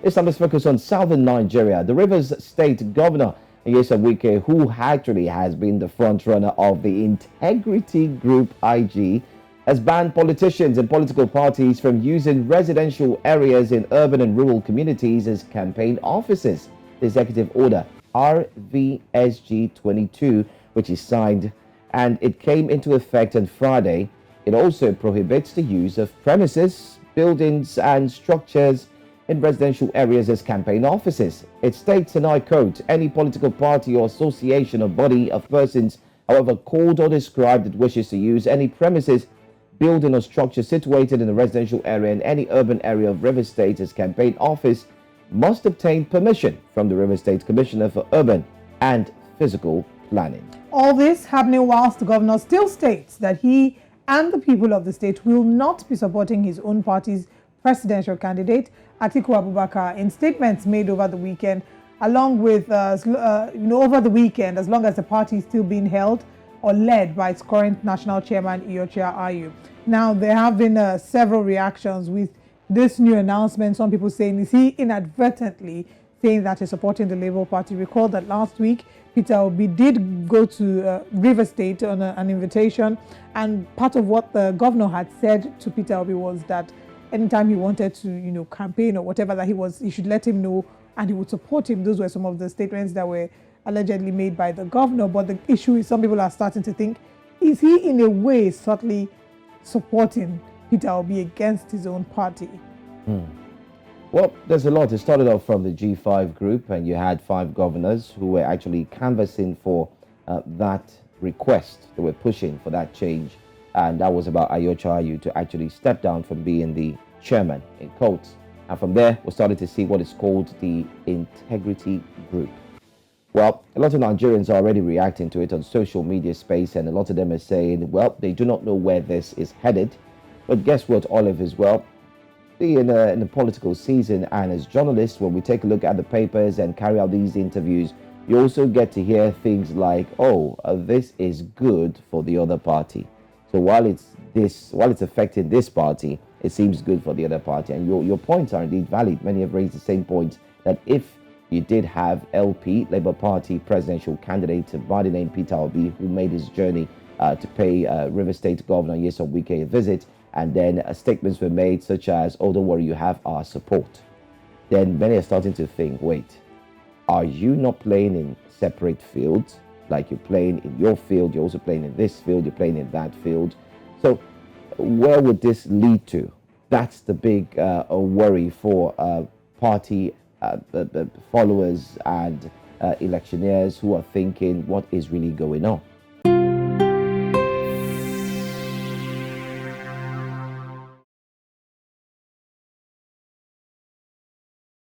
This time let's focus on southern Nigeria. The Rivers State Governor, Nyesom Wike, who actually has been the front runner of the Integrity Group IG, has banned politicians and political parties from using residential areas in urban and rural communities as campaign offices. The Executive Order RVSG 22, which is signed and it came into effect on Friday. It also prohibits the use of premises, buildings, and structures in residential areas as campaign offices. It states, and I quote, any political party or association or body of persons, however called or described, that wishes to use any premises, building, or structure situated in a residential area in any urban area of River State as campaign office must obtain permission from the River State Commissioner for Urban and Physical Planning. All this happening whilst the governor still states that he and the people of the state will not be supporting his own party's presidential candidate, Atiku Abubakar, in statements made over the weekend, along with, over the weekend, as long as the party is still being held or led by its current national chairman, Iyorchia Ayu. Now, there have been several reactions with this new announcement. Some people saying, is he inadvertently saying that he's supporting the Labour Party? Recall that last week, Peter Obi did go to River State on an invitation, and part of what the governor had said to Peter Obi was that anytime he wanted to, campaign or whatever, that he should let him know and he would support him. Those were some of the statements that were allegedly made by the governor. But the issue is, some people are starting to think, is he in a way subtly supporting Peter Obi against his own party? Well, there's a lot. It started off from the G5 group, and you had 5 governors who were actually canvassing for that request. They were pushing for that change. And that was about Iyorchia Ayu to actually step down from being the chairman, in quotes. And from there, we started to see what is called the Integrity Group. Well, a lot of Nigerians are already reacting to it on social media space, and a lot of them are saying, well, they do not know where this is headed. But guess what, Olive, as well? In the political season, and as journalists, when we take a look at the papers and carry out these interviews, you also get to hear things like, this is good for the other party. So while it's affecting this party, it seems good for the other party. And your points are indeed valid. Many have raised the same point, that if you did have LP, Labour Party presidential candidate by the name Peter Obi, who made his journey to pay River State Governor Nyesom Wike a visit, and then statements were made such as, don't worry, you have our support. Then many are starting to think, wait, are you not playing in separate fields? Like you're playing in your field, you're also playing in this field, you're playing in that field. So where would this lead to? That's the big worry for party followers and electioneers who are thinking, what is really going on?